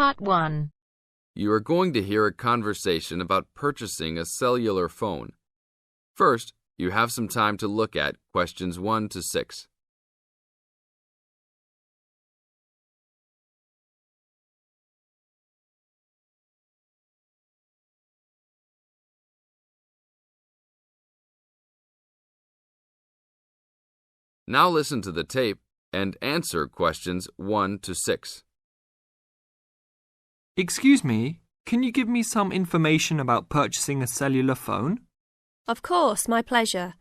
Part 1. You are going to hear a conversation about purchasing a cellular phone. First, you have some time to look at questions 1 to 6. Now listen to the tape and answer questions 1 to 6. Excuse me, can you give me some information about purchasing a cellular phone? Of course, my pleasure.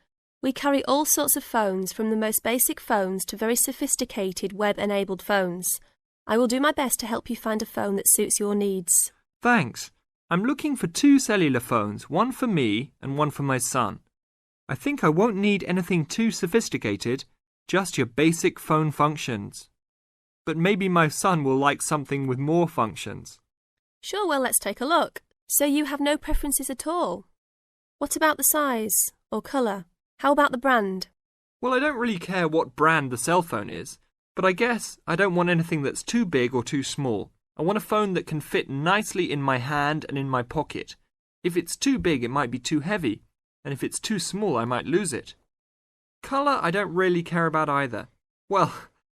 We carry all sorts of phones, from the most basic phones to very sophisticated web-enabled phones. I will do my best to help you find a phone that suits your needs. Thanks. I'm looking for 2 cellular phones, one for me and one for my son. I think I won't need anything too sophisticated, just your basic phone functions. But maybe my son will like something with more functions. Sure, well, let's take a look. So you have no preferences at all? What about the size or colour? How about the brand? Well, I don't really care what brand the cell phone is, but I guess I don't want anything that's too big or too small. I want a phone that can fit nicely in my hand and in my pocket. If it's too big, it might be too heavy, and if it's too small, I might lose it. Colour, I don't really care about either. Well,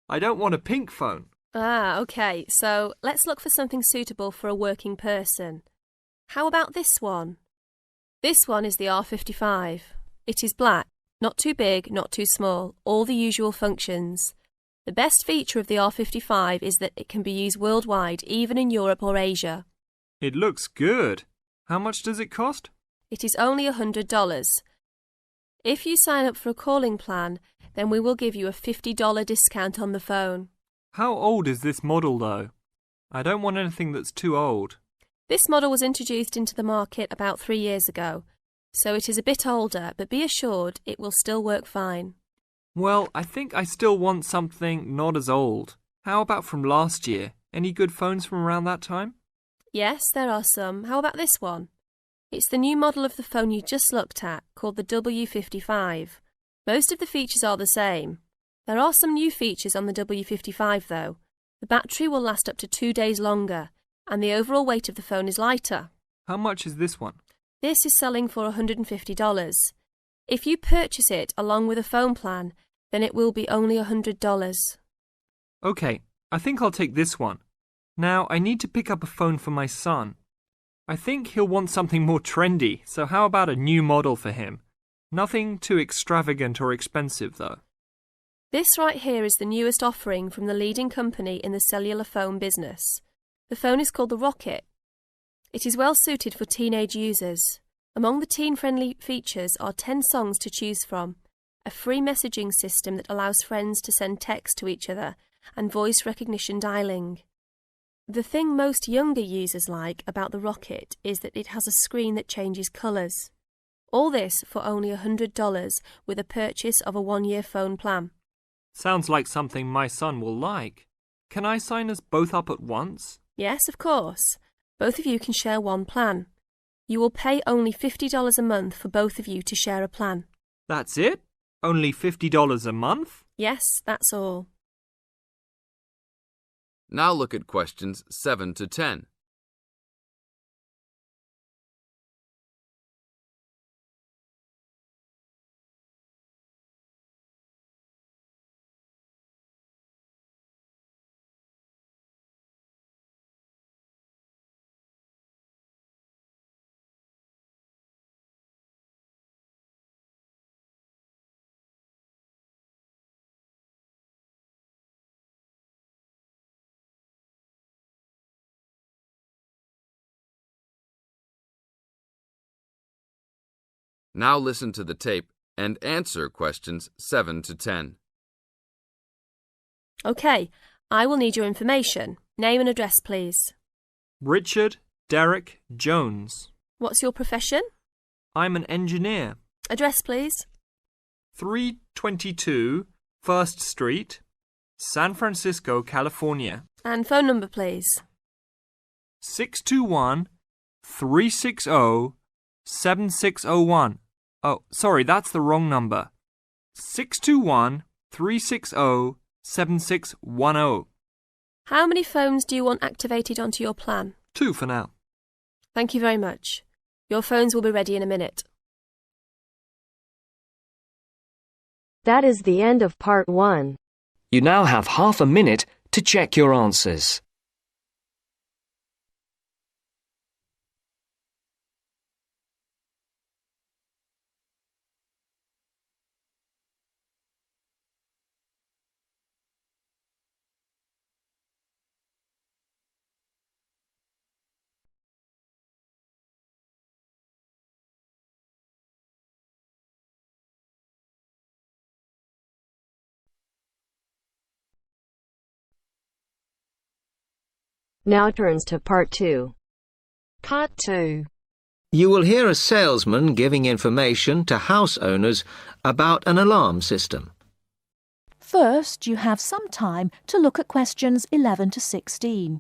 I don't want a pink phone. Ah, OK, so let's look for something suitable for a working person. How about this one? This one is the R55. It is black, not too big, not too small, all the usual functions. The best feature of the R55 is that it can be used worldwide, even in Europe or Asia. It looks good. How much does it cost? It is only $100. If you sign up for a calling plan, then we will give you a $50 discount on the phone. How old is this model, though? I don't want anything that's too old. This model was introduced into the market about 3 years ago, so it is a bit older, but be assured it will still work fine. Well, I think I still want something not as old. How about from last year? Any good phones from around that time? Yes, there are some. How about this one? It's the new model of the phone you just looked at, called the W55. Most of the features are the same. There are some new features on the W55 though. The battery will last up to 2 days longer, and the overall weight of the phone is lighter. How much is this one? This is selling for $150. If you purchase it along with a phone plan, then it will be only $100. Okay, I think I'll take this one. Now, I need to pick up a phone for my son. I think he'll want something more trendy, so how about a new model for him? Nothing too extravagant or expensive, though. This right here is the newest offering from the leading company in the cellular phone business. The phone is called the Rocket. It is well suited for teenage users. Among the teen-friendly features are 10 songs to choose from, a free messaging system that allows friends to send text to each other, and voice recognition dialing. The thing most younger users like about the Rocket is that it has a screen that changes colours. All this for only $100 with a purchase of a 1-year phone plan. Sounds like something my son will like. Can I sign us both up at once? Yes, of course. Both of you can share one plan. You will pay only $50 a month for both of you to share a plan. That's it? Only $50 a month? Yes, that's all. Now look at questions 7 to 10. Now listen to the tape and answer questions 7 to 10. OK, I will need your information. Name and address, please. Richard Derek Jones. What's your profession? I'm an engineer. Address, please. 322 First Street, San Francisco, California. And phone number, please. 621-360-7601. Oh, sorry, that's the wrong number. 621-360-7610. How many phones do you want activated onto your plan? 2 for now. Thank you very much. Your phones will be ready in a minute. That is the end of part 1. You now have half a minute to check your answers. Now turns to part 2. Part 2. You will hear a salesman giving information to house owners about an alarm system. First, you have some time to look at questions 11 to 16.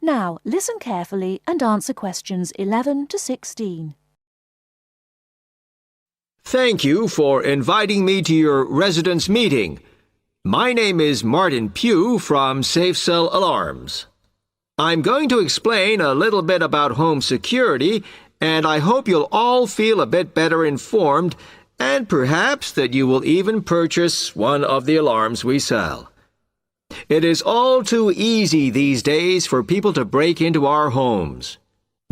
Now, listen carefully and answer questions 11 to 16. Thank you for inviting me to your residence meeting. My name is Martin Pugh from Safe Cell Alarms. I'm going to explain a little bit about home security, and I hope you'll all feel a bit better informed, and perhaps that you will even purchase one of the alarms we sell. It is all too easy these days for people to break into our homes.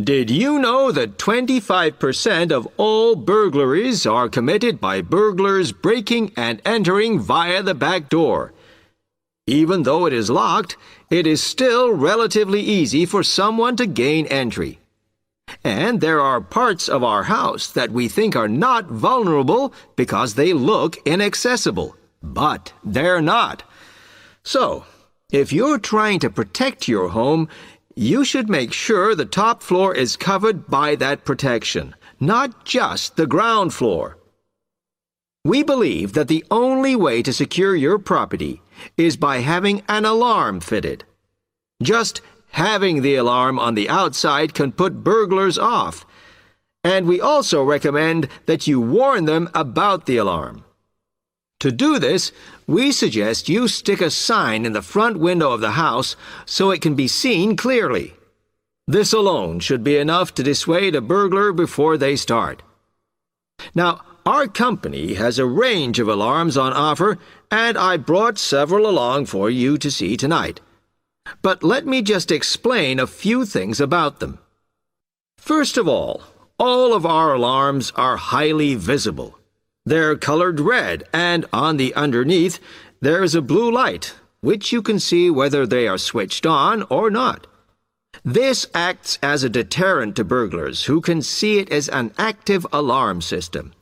Did you know that 25% of all burglaries are committed by burglars breaking and entering via the back door? Even though it is locked, it is still relatively easy for someone to gain entry. And there are parts of our house that we think are not vulnerable because they look inaccessible. But they're not. So, if you're trying to protect your home, you should make sure the top floor is covered by that protection, not just the ground floor. We believe that the only way to secure your property is by having an alarm fitted. Just having the alarm on the outside can put burglars off, and we also recommend that you warn them about the alarm. To do this, we suggest you stick a sign in the front window of the house so it can be seen clearly. This alone should be enough to dissuade a burglar before they start. Now, our company has a range of alarms on offer, and I brought several along for you to see tonight. But let me just explain a few things about them. First of all of our alarms are highly visible. They're colored red, and on the underneath, there is a blue light, which you can see whether they are switched on or not. This acts as a deterrent to burglars who can see it as an active alarm system.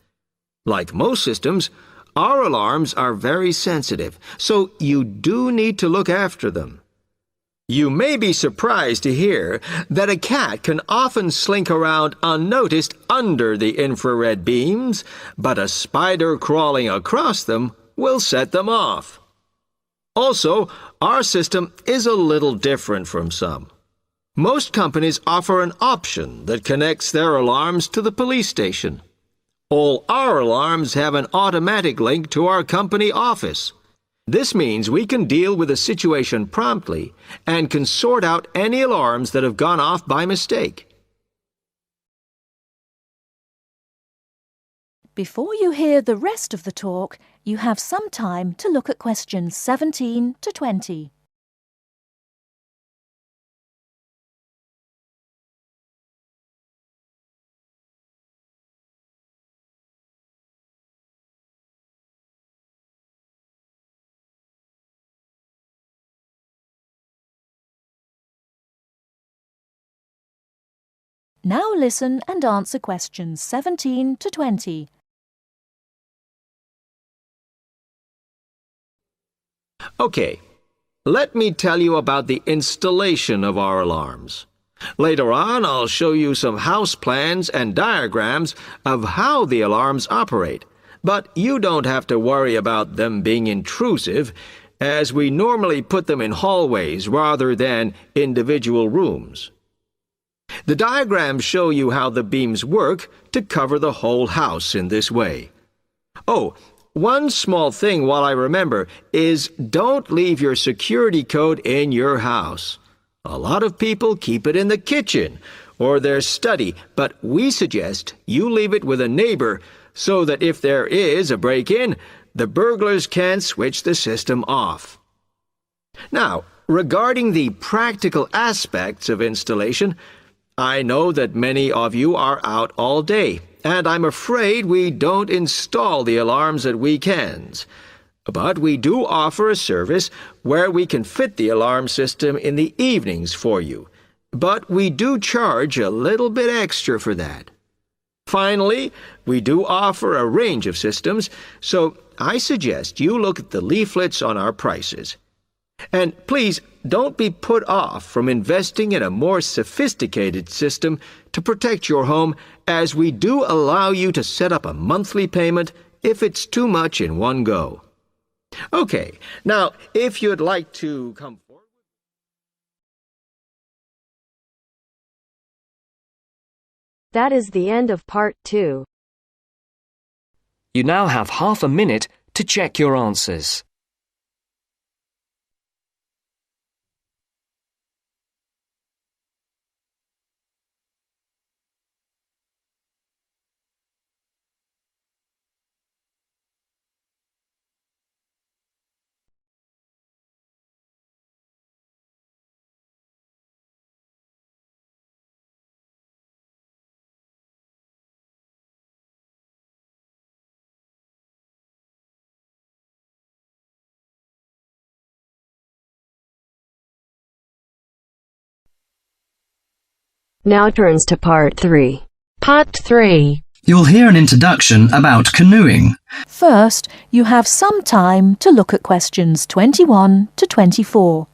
Like most systems, our alarms are very sensitive, so you do need to look after them. You may be surprised to hear that a cat can often slink around unnoticed under the infrared beams, but a spider crawling across them will set them off. Also, our system is a little different from some. Most companies offer an option that connects their alarms to the police station. All our alarms have an automatic link to our company office. This means we can deal with a situation promptly and can sort out any alarms that have gone off by mistake. Before you hear the rest of the talk, you have some time to look at questions 17 to 20. Now listen and answer questions 17 to 20. Okay, let me tell you about the installation of our alarms. Later on, I'll show you some house plans and diagrams of how the alarms operate, but you don't have to worry about them being intrusive, as we normally put them in hallways rather than individual rooms. The diagrams show you how the beams work to cover the whole house in this way. Oh, one small thing while I remember is don't leave your security code in your house. A lot of people keep it in the kitchen or their study, but we suggest you leave it with a neighbor so that if there is a break-in, the burglars can switch the system off. Now, regarding the practical aspects of installation, I know that many of you are out all day, and I'm afraid we don't install the alarms at weekends. But we do offer a service where we can fit the alarm system in the evenings for you. But we do charge a little bit extra for that. Finally, we do offer a range of systems, so I suggest you look at the leaflets on our prices. And please don't be put off from investing in a more sophisticated system to protect your home, as we do allow you to set up a monthly payment if it's too much in one go. Okay, now if you'd like to come forward. That is the end of part 2. You now have half a minute to check your answers. Now turns to part 3. Part 3. You'll hear an introduction about canoeing. First, you have some time to look at questions 21 to 24.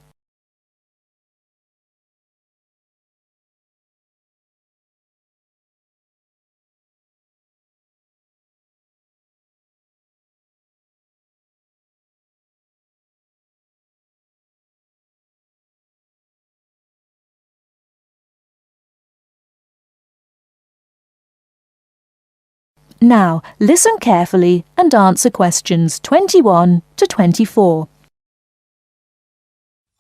Now, listen carefully and answer questions 21 to 24.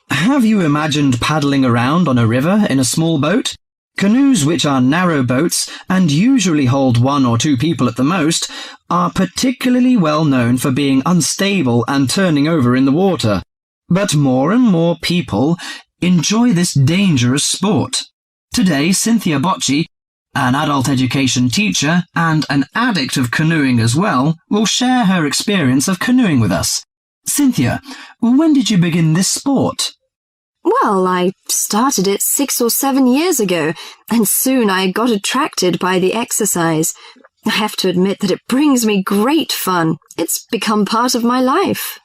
Have you imagined paddling around on a river in a small boat? Canoes, which are narrow boats and usually hold 1 or 2 people at the most, are particularly well known for being unstable and turning over in the water. But more and more people enjoy this dangerous sport. Today, Cynthia Bocci, an adult education teacher and an addict of canoeing as well, will share her experience of canoeing with us. Cynthia, when did you begin this sport? Well, I started it 6 or 7 years ago, and soon I got attracted by the exercise. I have to admit that it brings me great fun. It's become part of my life.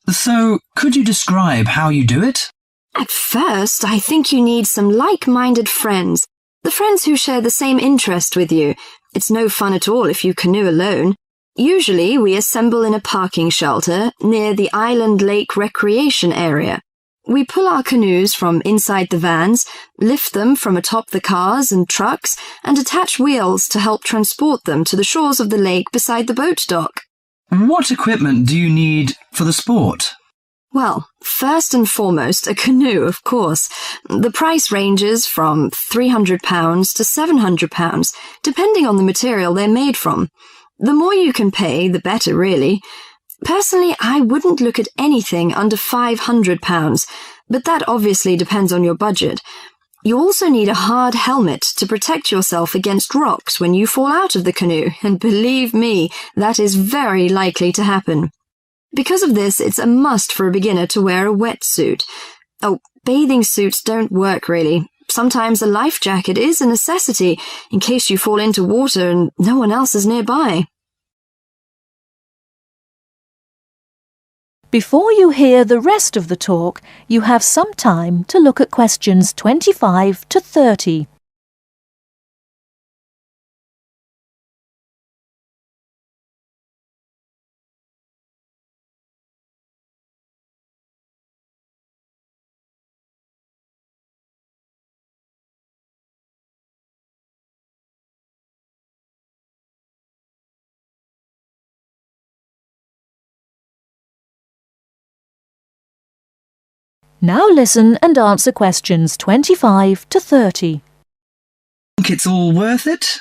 So, could you describe how you do it? At first, I think you need some like-minded friends. The friends who share the same interest with you. It's no fun at all if you canoe alone. Usually, we assemble in a parking shelter near the Island Lake Recreation Area. We pull our canoes from inside the vans, lift them from atop the cars and trucks, and attach wheels to help transport them to the shores of the lake beside the boat dock. What equipment do you need for the sport? Well, first and foremost, a canoe, of course. The price ranges from £300 to £700, depending on the material they're made from. The more you can pay, the better, really. Personally, I wouldn't look at anything under £500, but that obviously depends on your budget. You also need a hard helmet to protect yourself against rocks when you fall out of the canoe, and believe me, that is very likely to happen. Because of this, it's a must for a beginner to wear a wetsuit. Oh, bathing suits don't work really. Sometimes a life jacket is a necessity in case you fall into water and no one else is nearby. Before you hear the rest of the talk, you have some time to look at questions 25 to 30. Now listen and answer questions 25 to 30. Think it's all worth it?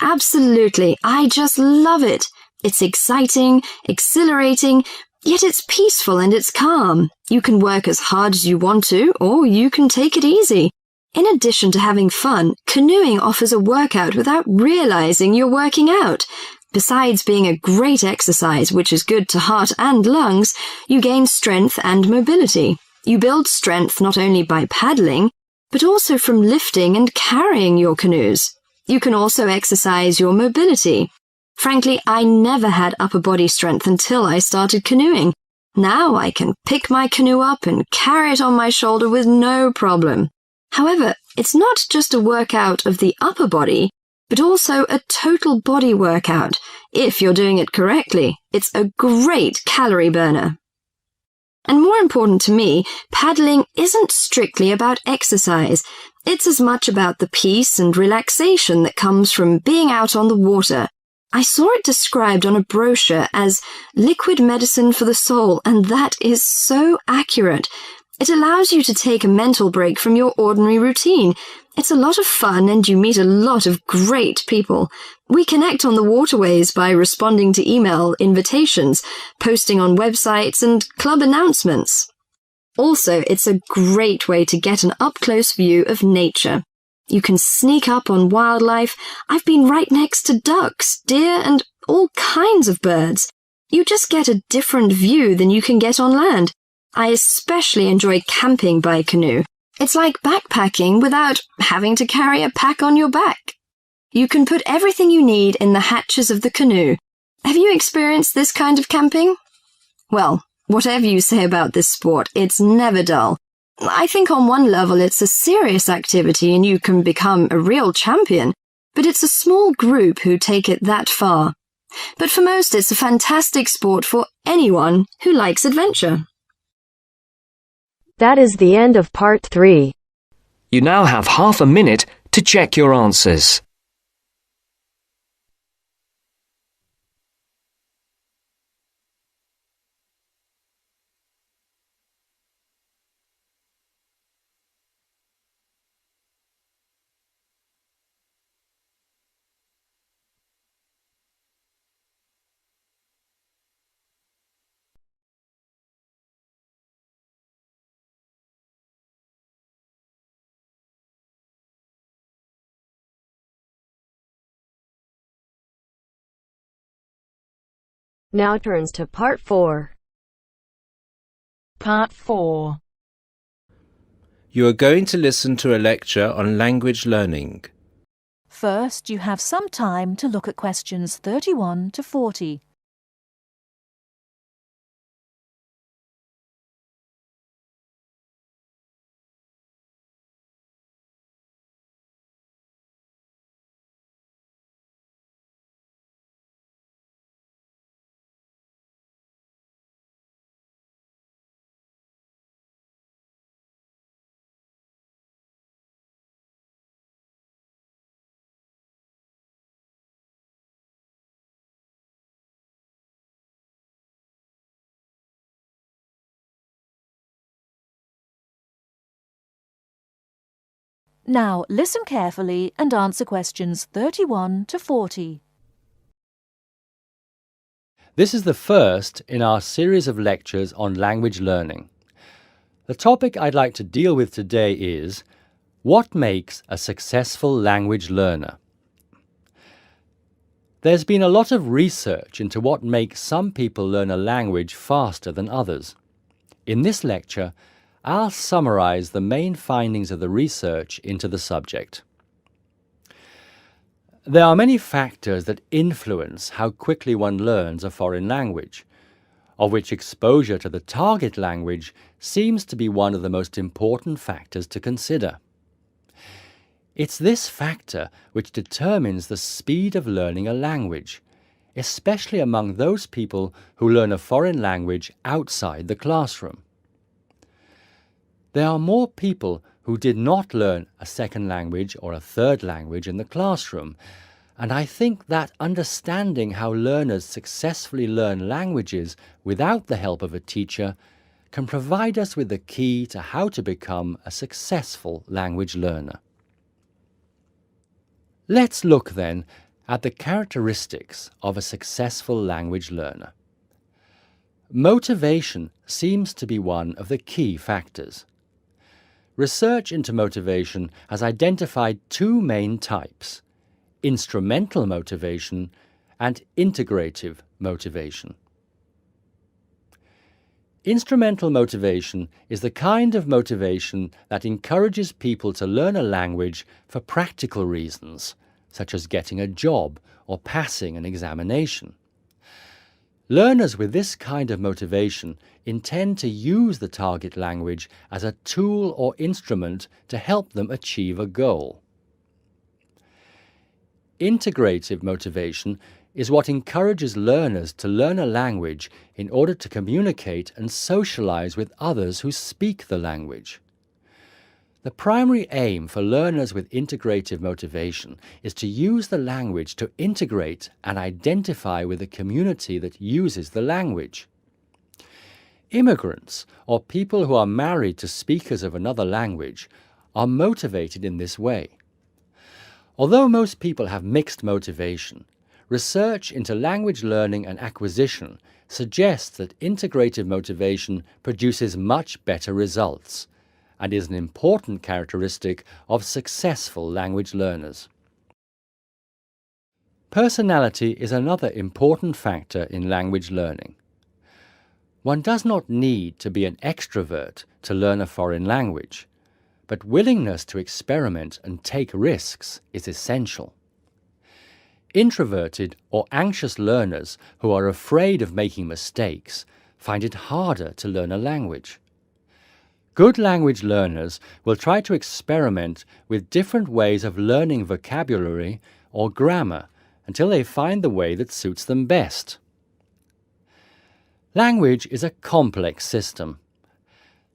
Absolutely. I just love it. It's exciting, exhilarating, yet it's peaceful and it's calm. You can work as hard as you want to, or you can take it easy. In addition to having fun, canoeing offers a workout without realizing you're working out. Besides being a great exercise, which is good to heart and lungs, you gain strength and mobility. You build strength not only by paddling, but also from lifting and carrying your canoes. You can also exercise your mobility. Frankly, I never had upper body strength until I started canoeing. Now I can pick my canoe up and carry it on my shoulder with no problem. However, it's not just a workout of the upper body, but also a total body workout. If you're doing it correctly, it's a great calorie burner. And more important to me, paddling isn't strictly about exercise. It's as much about the peace and relaxation that comes from being out on the water. I saw it described on a brochure as liquid medicine for the soul, and that is so accurate. It allows you to take a mental break from your ordinary routine. It's a lot of fun and you meet a lot of great people. We connect on the waterways by responding to email invitations, posting on websites and club announcements. Also, it's a great way to get an up-close view of nature. You can sneak up on wildlife. I've been right next to ducks, deer, and all kinds of birds. You just get a different view than you can get on land. I especially enjoy camping by canoe. It's like backpacking without having to carry a pack on your back. You can put everything you need in the hatches of the canoe. Have you experienced this kind of camping? Well, whatever you say about this sport, it's never dull. I think on one level it's a serious activity and you can become a real champion, but it's a small group who take it that far. But for most, it's a fantastic sport for anyone who likes adventure. That is the end of part 3. You now have half a minute to check your answers. Now turns to part 4. Part 4. You are going to listen to a lecture on language learning. First, you have some time to look at questions 31 to 40. Now listen carefully and answer questions 31 to 40. This is the first in our series of lectures on language learning. The topic I'd like to deal with today is what makes a successful language learner? There's been a lot of research into what makes some people learn a language faster than others. In this lecture, I'll summarize the main findings of the research into the subject. There are many factors that influence how quickly one learns a foreign language. of which exposure to the target language seems to be one of the most important factors to consider. It's this factor which determines the speed of learning a language, especially among those people who learn a foreign language outside the classroom. There are more people who did not learn a second language or a third language in the classroom, and I think that understanding how learners successfully learn languages without the help of a teacher can provide us with the key to how to become a successful language learner. Let's look then at the characteristics of a successful language learner. Motivation seems to be one of the key factors. Research into motivation has identified two main types: instrumental motivation and integrative motivation. Instrumental motivation is the kind of motivation that encourages people to learn a language for practical reasons, such as getting a job or passing an examination. Learners with this kind of motivation intend to use the target language as a tool or instrument to help them achieve a goal. Integrative motivation is what encourages learners to learn a language in order to communicate and socialize with others who speak the language. The primary aim for learners with integrative motivation is to use the language to integrate and identify with the community that uses the language. Immigrants, or people who are married to speakers of another language, are motivated in this way. Although most people have mixed motivation, research into language learning and acquisition suggests that integrative motivation produces much better results and is an important characteristic of successful language learners. Personality is another important factor in language learning. One does not need to be an extrovert to learn a foreign language, but willingness to experiment and take risks is essential. Introverted or anxious learners who are afraid of making mistakes find it harder to learn a language. Good language learners will try to experiment with different ways of learning vocabulary or grammar until they find the way that suits them best. Language is a complex system.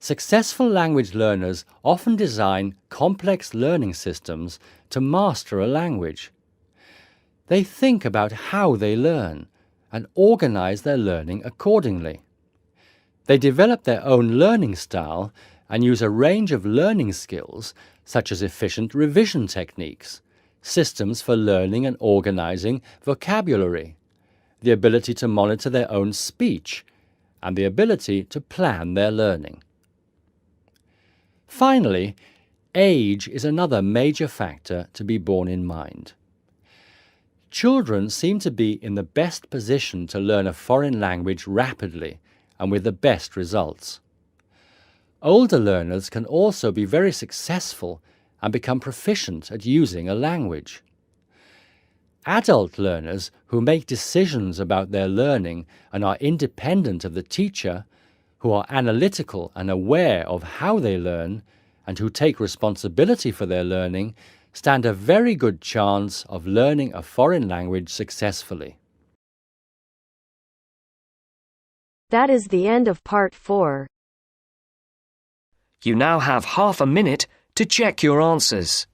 Successful language learners often design complex learning systems to master a language. They think about how they learn and organize their learning accordingly. They develop their own learning style and use a range of learning skills such as efficient revision techniques, systems for learning and organizing vocabulary, the ability to monitor their own speech, and the ability to plan their learning. Finally, age is another major factor to be borne in mind. Children seem to be in the best position to learn a foreign language rapidly and with the best results. Older learners can also be very successful and become proficient at using a language. Adult learners who make decisions about their learning and are independent of the teacher, who are analytical and aware of how they learn, and who take responsibility for their learning, stand a very good chance of learning a foreign language successfully. That is the end of part 4. You now have half a minute to check your answers.